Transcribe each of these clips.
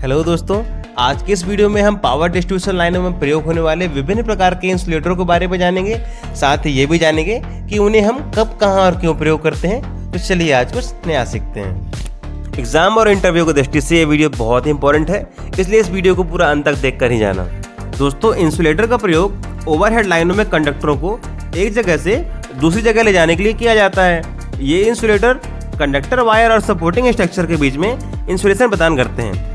Hello दोस्तों, आज के इस वीडियो में हम पावर डिस्ट्रीब्यूशन लाइनों में प्रयोग होने वाले विभिन्न प्रकार के इंसुलेटरों के बारे में जानेंगे। साथ ही ये भी जानेंगे कि उन्हें हम कब, कहां और क्यों प्रयोग करते हैं। तो चलिए आज कुछ नया सीखते हैं। एग्जाम और इंटरव्यू की दृष्टि से ये वीडियो बहुत ही इंपॉर्टेंट है, इसलिए इस वीडियो को पूरा अंत तक देख कर ही जाना। दोस्तों, इंसुलेटर का प्रयोग ओवरहेड लाइनों में कंडक्टरों को एक जगह से दूसरी जगह ले जाने के लिए किया जाता है। ये इंसुलेटर कंडक्टर वायर और सपोर्टिंग स्ट्रक्चर के बीच में इंसुलेशन प्रदान करते हैं।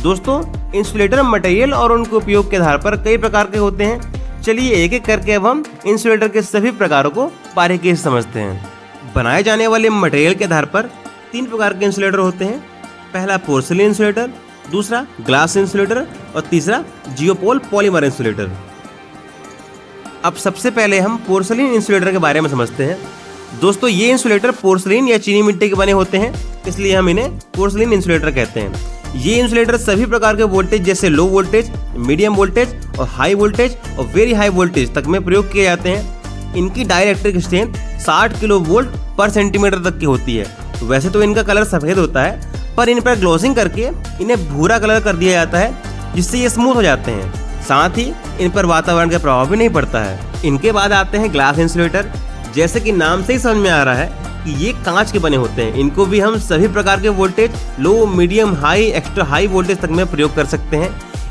दोस्तों, इंसुलेटर मटेरियल और उनके उपयोग के आधार पर कई प्रकार के होते हैं। चलिए एक एक करके अब हम इंसुलेटर के सभी प्रकारों को बारीकी से समझते हैं। बनाए जाने वाले मटेरियल के आधार पर तीन प्रकार के इंसुलेटर होते हैं। पहला पोर्सिलिन इंसुलेटर, दूसरा ग्लास इंसुलेटर और तीसरा जियोपोल पॉलीमर इंसुलेटर। अब सबसे पहले हम पोर्सिलिन इंसुलेटर के बारे में समझते हैं। दोस्तों, ये इंसुलेटर पोर्सिलिन या चीनी मिट्टी के बने होते हैं, इसलिए हम इन्हें पोर्सिलिन इंसुलेटर कहते हैं। ये इंसुलेटर सभी प्रकार के वोल्टेज जैसे लो वोल्टेज, मीडियम वोल्टेज और हाई वोल्टेज और वेरी हाई वोल्टेज तक में प्रयोग किए जाते हैं। इनकी dielectric strength 60 kilo volt per centimetre तक की होती है। वैसे तो इनका कलर सफ़ेद होता है, पर इन पर ग्लोसिंग करके इन्हें भूरा कलर कर दिया जाता है, जिससे ये स्मूथ हो जाते हैं। साथ ही इन पर वातावरण का प्रभाव भी नहीं पड़ता है। इनके बाद आते हैं ग्लास इंसुलेटर। जैसे कि नाम से ही समझ में आ रहा है कि ये कांच के बने होते हैं। इनको भी हम सभी प्रकार के voltage low, medium, high, extra high voltage तक में प्रयोग कर सकते हैं।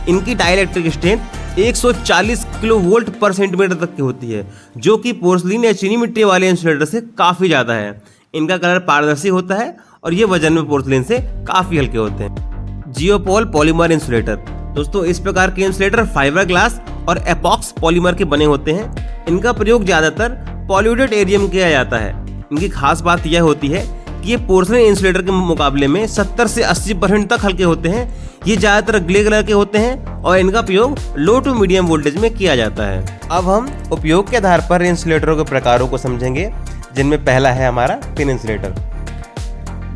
इनकी dielectric strength 140 kilo volt per centimetre तक की होती है, जो कि पोर्सिलिन या चीनी मिट्टी वाले इंसुलेटर से काफ़ी ज़्यादा है। इनका कलर पारदर्शी होता है और ये वजन में पोर्सिलिन से काफ़ी हल्के होते हैं। जियोपोल पॉलीमर इंसुलेटर। दोस्तों, इस प्रकार के इंसुलेटर फाइबर ग्लास और एपॉक्स पॉलीमर के बने होते हैं। इनका प्रयोग ज़्यादातर पॉल्यूटेड एरिया में किया जाता है। इनकी खास बात यह होती है कि ये पोर्सिलिन इंसुलेटर के मुकाबले में 70 से 80% तक हल्के होते हैं। ये ज़्यादातर ग्रे कलर के होते हैं और इनका प्रयोग लो टू मीडियम वोल्टेज में किया जाता है। अब हम उपयोग के आधार पर इंसुलेटरों के प्रकारों को समझेंगे, जिनमें पहला है हमारा पिन इंसुलेटर।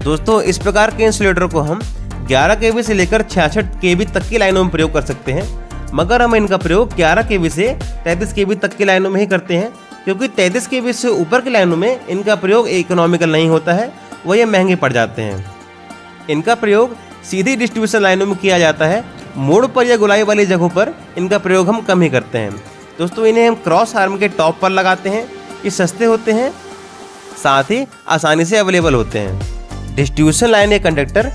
दोस्तों, इस प्रकार के इंसुलेटर को हम 11 kV से लेकर 66 kV तक की लाइनों में प्रयोग कर सकते हैं, मगर हम इनका प्रयोग 11 kV से 33 kV तक की लाइनों में ही करते हैं, क्योंकि 33 kV से ऊपर की लाइनों में इनका प्रयोग इकोनॉमिकल नहीं होता है, वह ये महंगे पड़ जाते हैं। इनका प्रयोग सीधी डिस्ट्रीब्यूशन लाइनों में किया जाता है। मोड़ पर या गुलाई वाली जगहों पर इनका प्रयोग हम कम ही करते हैं। दोस्तों, इन्हें हम क्रॉस आर्म के टॉप पर लगाते हैं। ये सस्ते होते हैं, साथ ही आसानी से अवेलेबल होते हैं। डिस्ट्रीब्यूशन लाइन या कंडक्टर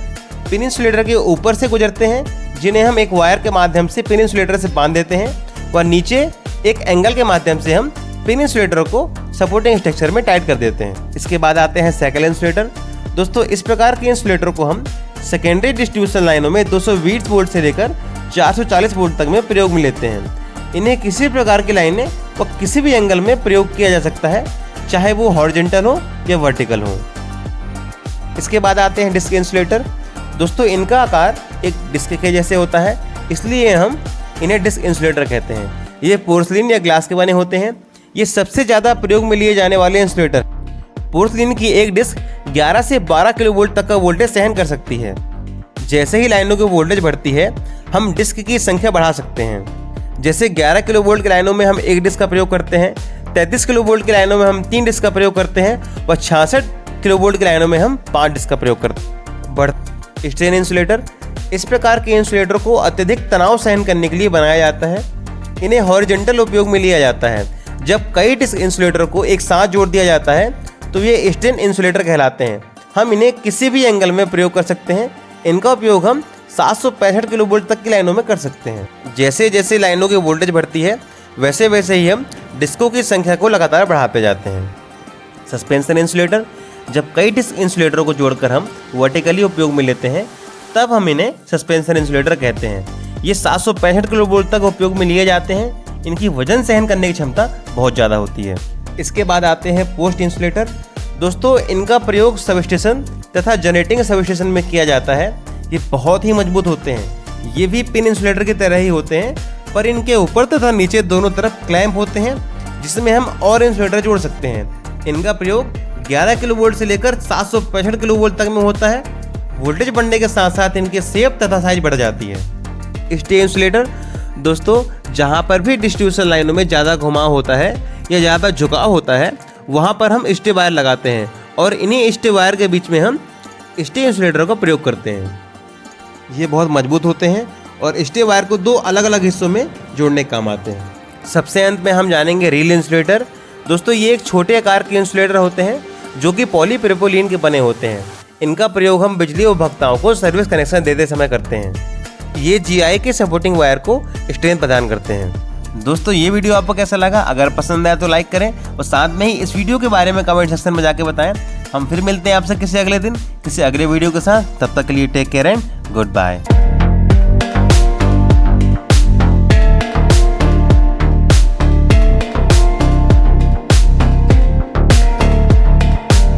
पिन इंसुलेटर के ऊपर से गुजरते हैं, जिन्हें हम एक वायर के माध्यम से पिन इंसुलेटर से बांध देते हैं व नीचे एक एंगल के माध्यम से हम पिन इंसुलेटर को सपोर्टिंग स्ट्रक्चर में टाइट कर देते हैं। इसके बाद आते हैं साइकिल इंसुलेटर। दोस्तों, इस प्रकार के इंसुलेटर को हम सेकेंडरी डिस्ट्रीब्यूशन लाइनों में 220 वोल्ट से लेकर 440 वोल्ट तक में प्रयोग में लेते हैं। इन्हें किसी प्रकार की लाइनें व किसी भी एंगल में प्रयोग किया जा सकता है, चाहे वो हॉरिजॉन्टल हो या वर्टिकल हो। इसके बाद आते हैं डिस्क इंसुलेटर। दोस्तों, इनका आकार एक डिस्क के जैसे होता है, इसलिए हम इन्हें डिस्क इंसुलेटर कहते हैं। ये पोर्सिलिन या ग्लास के बने होते हैं। ये सबसे ज़्यादा प्रयोग में लिए जाने वाले इंसुलेटर। पोर्सिलिन की एक डिस्क 11 से 12 किलो वोल्ट तक का वोल्टेज सहन कर सकती है। जैसे ही लाइनों की वोल्टेज बढ़ती है, हम डिस्क की संख्या बढ़ा सकते हैं। जैसे 11 किलो वोल्ट की लाइनों में हम एक डिस्क का प्रयोग करते हैं, 33 किलो वोल्ट की लाइनों में हम 3 डिस्क का प्रयोग करते हैं व 66 किलो वोल्ट की लाइनों में हम 5 डिस्क का प्रयोग करते हैं। Strain insulator. इस प्रकार के इंसुलेटर को अत्यधिक तनाव सहन करने के लिए बनाया जाता है। इन्हें हॉरिजॉन्टल उपयोग में लिया जाता है। जब कई डिस्क इंसुलेटर को एक साथ जोड़ दिया जाता है तो ये स्ट्रेन इंसुलेटर कहलाते हैं। हम इन्हें किसी भी एंगल में प्रयोग कर सकते हैं। इनका उपयोग हम 765 किलो वोल्ट तक की लाइनों में कर सकते हैं। जैसे जैसे लाइनों की वोल्टेज बढ़ती है, वैसे वैसे ही हम डिस्कों की संख्या को लगातार बढ़ाते जाते हैं। Suspension insulator. जब कई डिस्क इंसुलेटरों को जोड़कर हम वर्टिकली उपयोग में लेते हैं, तब हम इन्हें सस्पेंशन इंसुलेटर कहते हैं। ये 765 किलो वोल्ट तक उपयोग में लिए जाते हैं। इनकी वजन सहन करने की क्षमता बहुत ज़्यादा होती है। इसके बाद आते हैं पोस्ट इंसुलेटर। दोस्तों, इनका प्रयोग सबस्टेशन तथा जनरेटिंग सबस्टेशन में किया जाता है। ये बहुत ही मजबूत होते हैं। ये भी पिन इंसुलेटर की तरह ही होते हैं, पर इनके ऊपर तथा नीचे दोनों तरफ क्लैंप होते हैं, जिसमें हम और इंसुलेटर जोड़ सकते हैं। इनका प्रयोग 11 किलो वोल्ट से लेकर 765 किलो वोल्ट तक में होता है। वोल्टेज बढ़ने के साथ साथ इनके शेप तथा साइज बढ़ जाती है। Stay insulator. दोस्तों, जहाँ पर भी डिस्ट्रीब्यूशन लाइनों में ज़्यादा घुमाव होता है या ज़्यादा झुकाव होता है, वहाँ पर हम स्टे वायर लगाते हैं और इन्हीं स्टे वायर के बीच में हम स्टे इंसुलेटर का प्रयोग करते हैं। ये बहुत मजबूत होते हैं और स्टे वायर को 2 अलग अलग हिस्सों में जोड़ने के काम आते हैं। सबसे अंत में हम जानेंगे रील इंसुलेटर। दोस्तों ये एक छोटे आकार के इंसुलेटर होते हैं जो कि पॉलीप्रोपिलीन के बने होते हैं। इनका प्रयोग हम बिजली उपभोक्ताओं को सर्विस कनेक्शन देते समय करते हैं। ये जीआई के सपोर्टिंग वायर को स्ट्रेंथ प्रदान करते हैं। दोस्तों ये वीडियो आपको कैसा लगा? अगर पसंद आया तो लाइक करें और साथ में ही इस वीडियो के बारे में कमेंट सेक्शन में जाके बताएं। हम फिर मिलते हैं आपसे किसी अगले दिन किसी अगले वीडियो के साथ। तब तक के लिए take care and good bye.